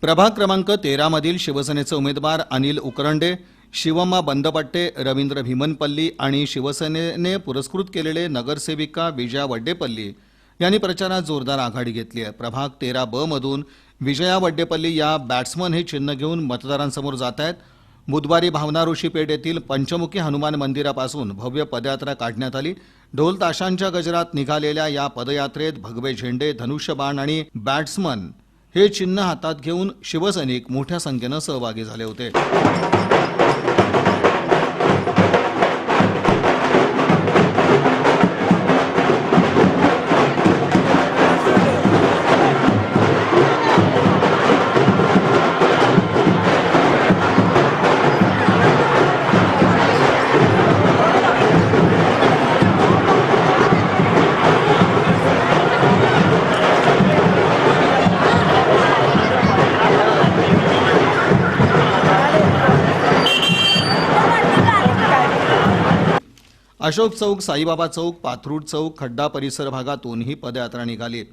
प्रभाग क्रमांक 13 मधील शिवसेनेचे उमेदवार अनिल उकरंडे, शिवम्मा बंदपट्टे, रवींद्र भीमनपल्ली आणि शिवसेनेने पुरस्कृत केलेले नगरसेविका विजया वड्डेपल्ली यांनी प्रचारात जोरदार आघाडी घेतली आहे। प्रभाग 13 ब मधून विजया वड्डेपल्ली या बॅट्समन हे चिन्ह घेऊन मतदारांसमोर जात आहेत। बुधवारी भावना ऋषी पेठ येथील पंचमुखी हनुमान मंदिरापासून भव्य पदयात्रा काढण्यात आली। ढोल ताशांच्या गजरात निघालेल्या या पदयात्रेत भगवे झेंडे, धनुष्यबाण आणि बॅट्समन हे चिन्ह हातात घेऊन शिवसैनिक मोठ्या संख्येने सहभागी झाले होते। अशोक चौक, साईबाबा चौक, पाथरूड चौक, खड्डा परिसर भागातून ही पदयात्रा निघाली।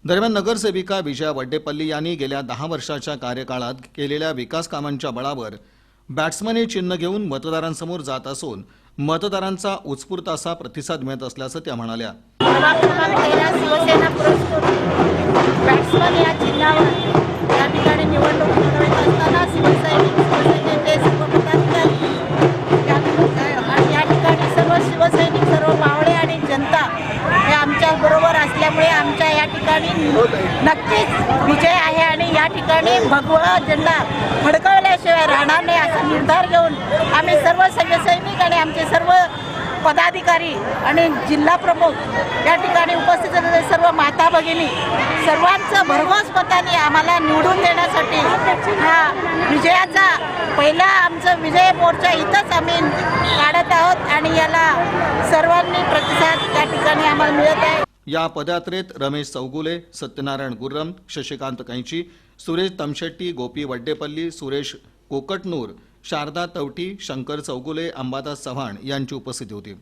दरम्यान नगरसेविका विजया वड्डेपल्ली यांनी गेल्या 10 वर्षाच्या कार्यकाळात केलेल्या विकास कामांच्या बळावर बॅट्समन हे चिन्ह घेऊन मतदारांसमोर जात असून मतदारांचा उत्स्फूर्त असा प्रतिसाद मिळत असल्याचं त्या म्हणाल्या। शिवसेना पुरस्कृत बॅट्समन या चिन्हावर या ठिकाणी निवडणूक लढवत असताना शिवसैनिक सर्व पदाधिकारी आणि या ठिकाणी सर्व शिवसैनिक, सर्व मावळे आणि जनता हे आमच्या बरोबर असल्यामुळे आमच्या या ठिकाणी नक्कीच विजय आहे आणि या ठिकाणी भगवा झेंडा फडकवल्याशिवाय राहणार नाही असा निर्धार घेऊन आम्ही सर्व शिवसैनिक आणि आमचे सर्व पदाधिकारी आणि जिल्हा प्रमुख या ठिकाणी उपस्थित असलेले सर्व माता भगिनी सर्वांचं भरघोस मताने आम्हाला निवडून देण्यासाठी हा विजयाचा पहिला आमचा विजय मोर्चा इथंच आम्ही काढत आहोत आणि याला सर्वांनी प्रतिसाद या ठिकाणी आम्हाला मिळत आहे। या पदयात्रेत रमेश चौगुले, सत्यनारायण गुर्रम, शशिकांत कैंची, सुरेश तमशेट्टी, गोपी वड्डेपल्ली, सुरेश कोकटनूर, शारदा तवटी, शंकर चौगुले, अंबादास चव्हाण यांची उपस्थिती होती।